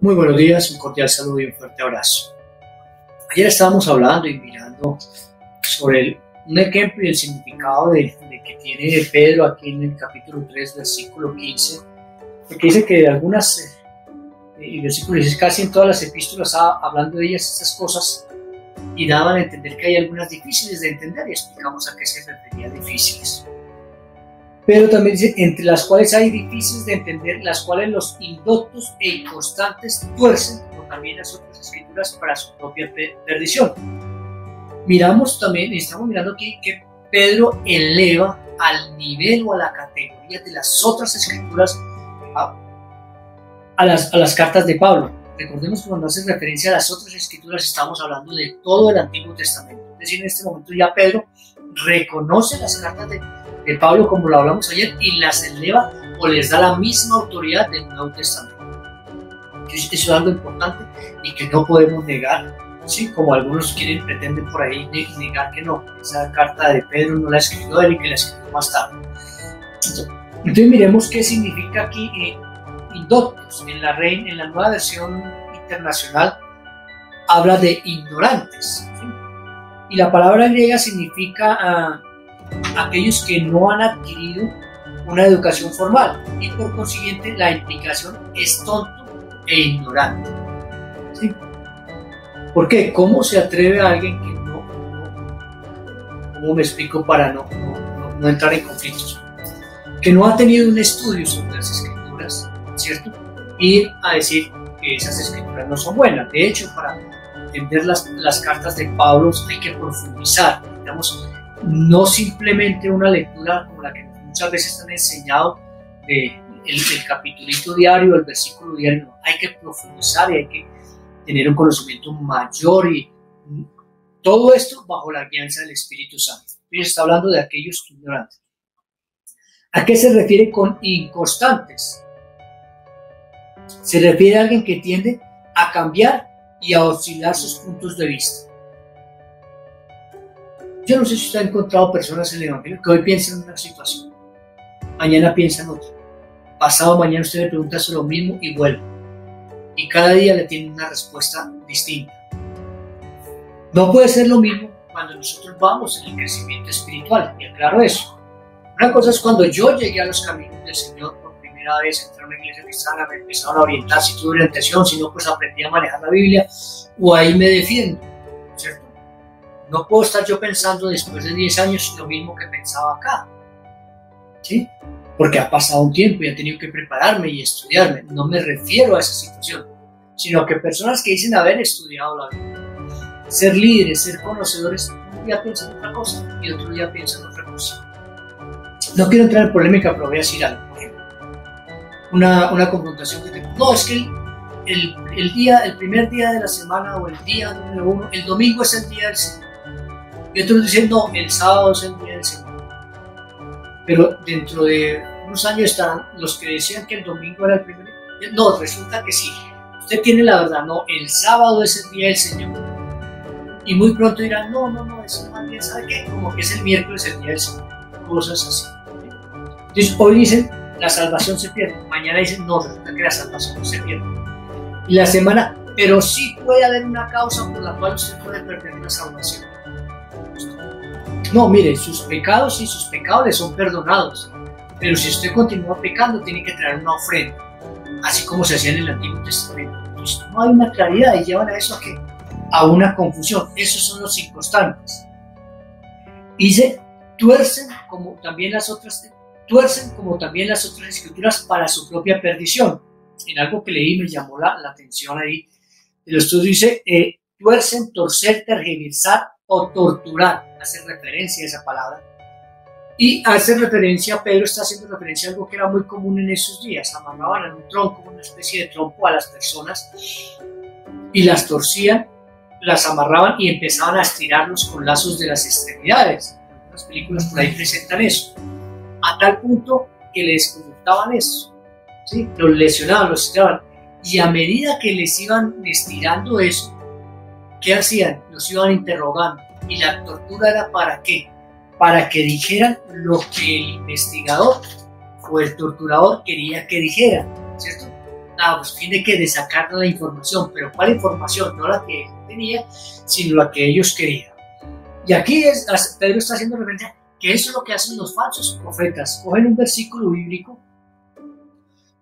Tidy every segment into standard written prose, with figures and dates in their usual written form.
Muy buenos días, un cordial saludo y un fuerte abrazo. Ayer estábamos hablando y mirando sobre un ejemplo y el significado de que tiene Pedro aquí en el capítulo 3, versículo 15, porque dice que algunas, y versículo 16, casi en todas las epístolas hablando de ellas estas cosas, y daban a entender que hay algunas difíciles de entender, y explicamos a qué se refería difíciles. Pero también dice, entre las cuales hay difíciles de entender, las cuales los indoctos e inconstantes tuercen, como también las otras escrituras, para su propia perdición. Miramos también, estamos mirando aquí que Pedro eleva al nivel o a la categoría de las otras escrituras a las cartas de Pablo. Recordemos que cuando hace referencia a las otras escrituras estamos hablando de todo el Antiguo Testamento. Es decir, en este momento ya Pedro reconoce las cartas de Pablo, como lo hablamos ayer, y las eleva o les da la misma autoridad del Nuevo Testamento. Eso es algo importante y que no podemos negar, ¿sí? Como algunos pretenden por ahí negar que no, esa carta de Pedro no la escribió él y que la escribió más tarde. Entonces miremos qué significa aquí indoctos. En la nueva versión internacional habla de ignorantes, ¿sí? Y la palabra griega significa aquellos que no han adquirido una educación formal, y por consiguiente la implicación es tonto e ignorante, ¿sí? ¿Por qué? ¿Cómo se atreve a alguien que cómo me explico para no entrar en conflictos? Que no ha tenido un estudio sobre las escrituras, ¿cierto? Ir a decir que esas escrituras no son buenas. De hecho, para entender las cartas de Pablo hay que profundizar, necesitamos no simplemente una lectura como la que muchas veces están enseñado del capitulito diario, el versículo diario. No, hay que profundizar y hay que tener un conocimiento mayor, y todo esto bajo la guianza del Espíritu Santo. Y está hablando de aquellos ignorantes. ¿A qué se refiere con inconstantes? Se refiere a alguien que tiende a cambiar y a oscilar sus puntos de vista. Yo no sé si usted ha encontrado personas en el Evangelio que hoy piensan en una situación, mañana piensan otra, pasado mañana usted le pregunta sobre lo mismo y vuelve, y cada día le tiene una respuesta distinta. No puede ser lo mismo cuando nosotros vamos en el crecimiento espiritual, y aclaro eso. Una cosa es cuando yo llegué a los caminos del Señor por primera vez, entré a una iglesia cristiana, me empezaron a orientar, si tuve orientación, si no, pues aprendí a manejar la Biblia, o ahí me defiendo, ¿cierto? No puedo estar yo pensando después de 10 años lo mismo que pensaba acá, ¿sí? Porque ha pasado un tiempo y he tenido que prepararme y estudiarme. No me refiero a esa situación, sino que personas que dicen haber estudiado la Biblia, ser líderes, ser conocedores, un día piensan otra cosa y otro día piensan otra cosa. No quiero entrar en polémica, pero voy a decir algo. Por ejemplo, una confrontación que tengo. No, es que el primer día de la semana, o el día número 1, el domingo es el día del Señor. Y otros dicen, no, el sábado es el día del Señor. Pero dentro de unos años estarán los que decían que el domingo era el primer día. No, resulta que sí. Usted tiene la verdad, no, el sábado es el día del Señor. Y muy pronto dirán, no, eso más bien, ¿sabe qué? Como que es el miércoles el día del Señor. Cosas así. Entonces hoy dicen, la salvación se pierde. Mañana dicen, no, resulta que la salvación no se pierde. Y la semana, pero sí puede haber una causa por la cual usted puede perder la salvación. No, mire, sus pecados le son perdonados, pero si usted continúa pecando tiene que traer una ofrenda, así como se hacía en el Antiguo Testamento. Entonces no hay una claridad y llevan a eso a una confusión. Esos son los inconstantes. Y se tuercen como también las otras escrituras para su propia perdición. En algo que leí me llamó la atención ahí. El estudio dice, tuercen, torcer, tergiversar o torturar, hace referencia a esa palabra, y hace referencia, Pedro está haciendo referencia a algo que era muy común en esos días. Amarraban en un tronco, una especie de trompo a las personas, y las torcían, las amarraban y empezaban a estirarlos con lazos de las extremidades. Las películas por ahí presentan eso, a tal punto que les conectaban eso, ¿sí? Los lesionaban, los estiraban, y a medida que les iban estirando eso, ¿qué hacían? Los iban interrogando. ¿Y la tortura era para qué? Para que dijeran lo que el investigador o el torturador quería que dijera, ¿cierto? a fin de que de sacar la información, pero ¿cuál información? No la que él tenía, sino la que ellos querían. Y aquí Pedro está haciendo referencia que eso es lo que hacen los falsos profetas. Cogen un versículo bíblico,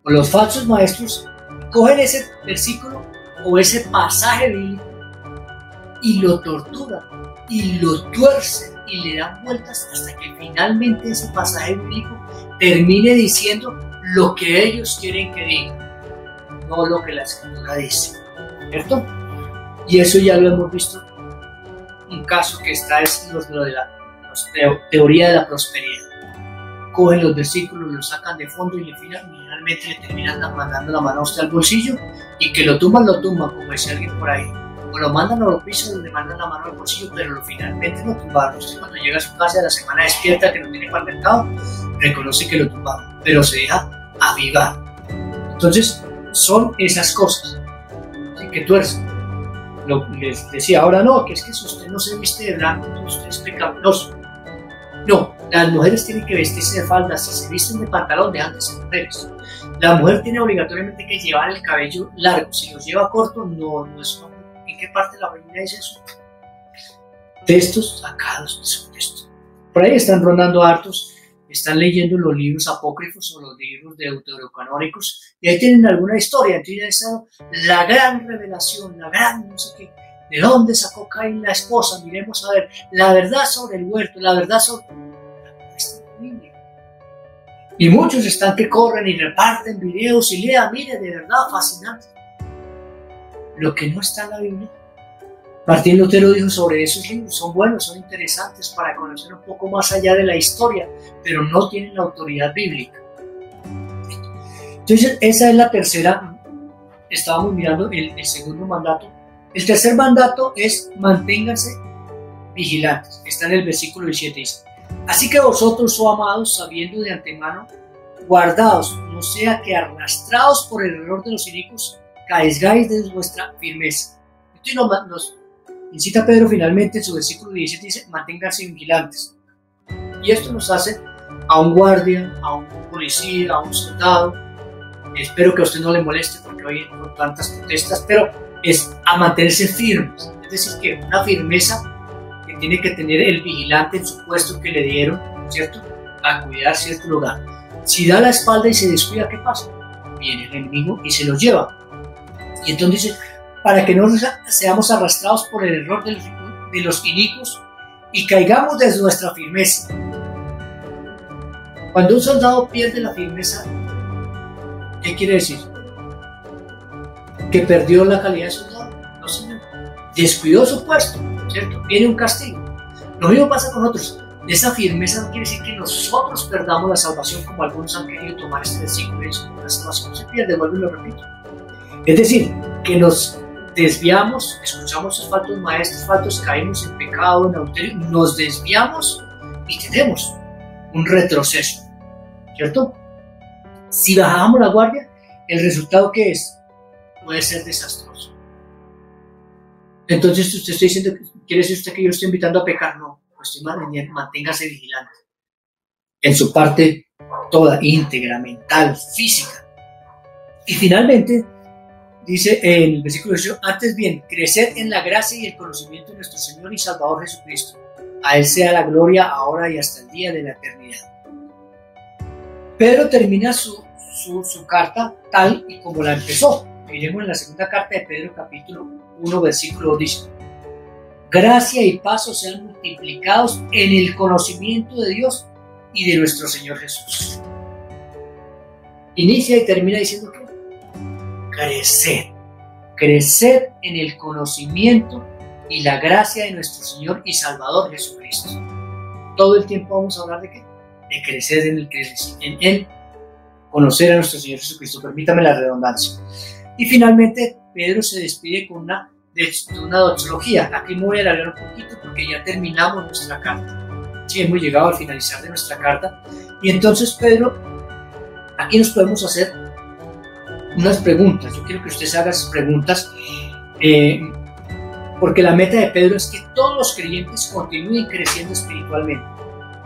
o los falsos maestros cogen ese versículo o ese pasaje bíblico y lo torturan y lo tuercen y le dan vueltas hasta que finalmente ese pasaje bíblico termine diciendo lo que ellos quieren que diga, no lo que la escritura dice, ¿cierto? Y eso ya lo hemos visto. Un caso que está es lo de la teoría de la prosperidad. Cogen los versículos, los sacan de fondo y finalmente le terminan mandando la mano a usted al bolsillo, y que lo tumban, como decía alguien por ahí. O lo mandan a los pisos donde mandan la mano al bolsillo, pero finalmente lo tumbaron. Usted cuando llega a su casa de la semana despierta que no tiene para el mercado, reconoce que lo tumbaron, pero se deja avivar. Entonces, son esas cosas, ¿sí?, que tuercen. Les decía, ahora no, que es que si usted no se viste de blanco, usted es pecaminoso. No, las mujeres tienen que vestirse de falda. Si se visten de pantalón, dejan de ser mujeres. La mujer tiene obligatoriamente que llevar el cabello largo. Si lo lleva corto, no es. ¿En qué parte de la Biblia dice eso? Textos sacados de su texto. Por ahí están rondando hartos, están leyendo los libros apócrifos o los libros deuterocanónicos, y ahí tienen alguna historia. Entonces ya está la gran revelación, la gran no sé qué. ¿De dónde sacó Caín la esposa? Miremos a ver, la verdad sobre el huerto, la verdad sobre la Biblia. Y muchos están que corren y reparten videos y lean, mire, de verdad fascinante. Lo que no está en la Biblia. Martín Lutero dijo sobre esos libros, son buenos, son interesantes para conocer un poco más allá de la historia, pero no tienen la autoridad bíblica. Entonces, esa es la tercera. Estábamos mirando el segundo mandato. El tercer mandato es manténganse vigilantes. Está en el versículo 17, dice: así que vosotros, oh amados, sabiendo de antemano, guardaos, no sea que arrastrados por el error de los inicuos, caizgáis de vuestra firmeza. Entonces nos incita Pedro finalmente en su versículo 17, dice: manténganse vigilantes. Y esto nos hace a un guardia, a un policía, a un soldado. Espero que a usted no le moleste porque hoy con tantas protestas, pero es a mantenerse firmes. Es decir, que una firmeza que tiene que tener el vigilante en su puesto que le dieron, ¿cierto?, a cuidar cierto lugar. Si da la espalda y se descuida, ¿qué pasa? Viene el enemigo y se lo lleva. Y entonces dice, para que no seamos arrastrados por el error de los inicuos y caigamos desde nuestra firmeza. Cuando un soldado pierde la firmeza, ¿qué quiere decir? ¿Que perdió la calidad de soldado? No, señor. Descuidó su puesto, ¿cierto? Viene un castigo. Lo mismo pasa con otros. Esa firmeza no quiere decir que nosotros perdamos la salvación, como algunos han querido tomar este versículo. La salvación se pierde, vuelvo y lo repito. Es decir, que nos desviamos, escuchamos esos falsos maestros, falsos, caímos en pecado, en adulterio, nos desviamos y tenemos un retroceso, ¿cierto? Si bajamos la guardia, ¿el resultado qué es? Puede ser desastroso. Entonces, usted está diciendo, ¿quiere decir usted que yo estoy invitando a pecar? No, pues manténgase vigilante en su parte toda, íntegra, mental, física. Y finalmente, dice en el versículo 18, antes bien, crecer en la gracia y el conocimiento de nuestro Señor y Salvador Jesucristo. A Él sea la gloria ahora y hasta el día de la eternidad. Pedro termina su carta tal y como la empezó. Miremos en la segunda carta de Pedro, capítulo 1, versículo 2, dice: gracia y paz os sean multiplicados en el conocimiento de Dios y de nuestro Señor Jesús. Inicia y termina diciendo que crecer en el conocimiento y la gracia de nuestro Señor y Salvador Jesucristo. Todo el tiempo vamos a hablar de ¿qué? De crecer en el conocer a nuestro Señor Jesucristo. Permítame la redundancia. Y finalmente Pedro se despide con una doxología. Aquí me voy a alargar un poquito porque ya terminamos nuestra carta. Sí, hemos llegado al finalizar de nuestra carta. Y entonces Pedro, aquí nos podemos hacer unas preguntas. Yo quiero que usted se haga esas preguntas porque la meta de Pedro es que todos los creyentes continúen creciendo espiritualmente,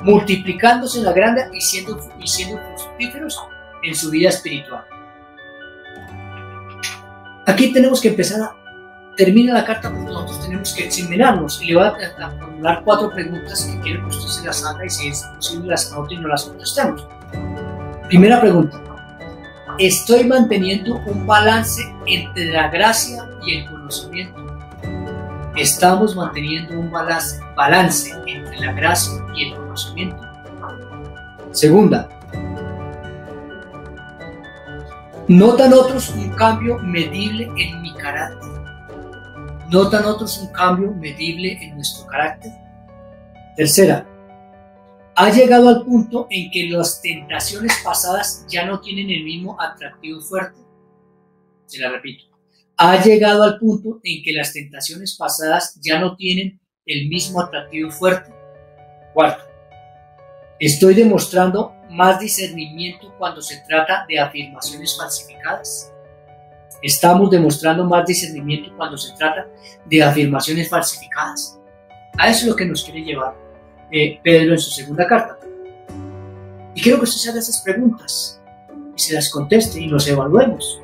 multiplicándose en la grandeza y siendo fructíferos en su vida espiritual. Aquí tenemos que empezar termina la carta, pues nosotros tenemos que examinarnos y le voy a formular 4 preguntas que quiero que usted se las haga y si es posible las anote y no las contestemos. Primera pregunta: ¿estoy manteniendo un balance entre la gracia y el conocimiento? ¿Estamos manteniendo un balance entre la gracia y el conocimiento? Segunda: ¿notan otros un cambio medible en mi carácter? ¿Notan otros un cambio medible en nuestro carácter? Tercera: ¿ha llegado al punto en que las tentaciones pasadas ya no tienen el mismo atractivo fuerte? Se la repito. ¿Ha llegado al punto en que las tentaciones pasadas ya no tienen el mismo atractivo fuerte? Cuarto: ¿estoy demostrando más discernimiento cuando se trata de afirmaciones falsificadas? ¿Estamos demostrando más discernimiento cuando se trata de afirmaciones falsificadas? A eso es lo que nos quiere llevar Pedro en su segunda carta. Y quiero que usted se haga esas preguntas y se las conteste y nos evaluemos,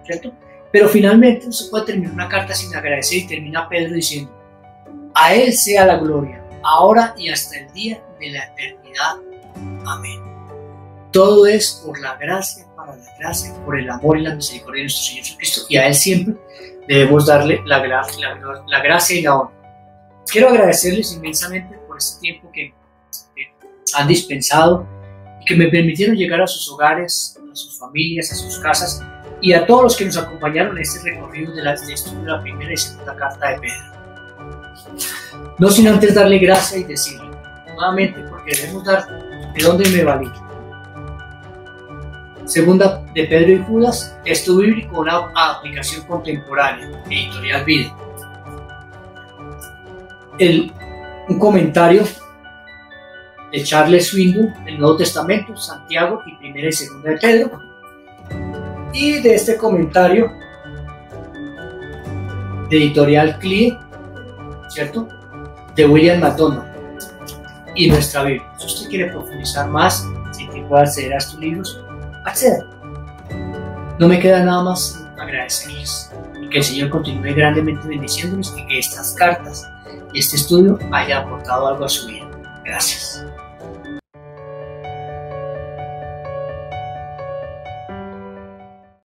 ¿cierto? Pero finalmente no se puede terminar una carta sin agradecer y termina Pedro diciendo: a Él sea la gloria, ahora y hasta el día de la eternidad. Amén. Todo es por la gracia, para la gracia, por el amor y la misericordia de nuestro Señor Jesucristo, y a Él siempre debemos darle la gracia y la honra. Quiero agradecerles inmensamente por este tiempo que han dispensado y que me permitieron llegar a sus hogares, a sus familias, a sus casas, y a todos los que nos acompañaron en este recorrido de la primera y segunda carta de Pedro. No sin antes darle gracia y decirle nuevamente, porque debemos dar de dónde me valí. Segunda de Pedro y Judas, texto bíblico, una aplicación contemporánea, Editorial Vida. Un comentario de Charles Swindoll, el Nuevo Testamento, Santiago y primera y segunda de Pedro. Y de este comentario de Editorial CLIE, ¿cierto?, de William McDonald, y nuestra Biblia. Si usted quiere profundizar más, si que pueda acceder a estos libros, acceda. No me queda nada más agradecerles y que el Señor continúe grandemente bendiciéndoles y que estas cartas y este estudio haya aportado algo a su vida. Gracias.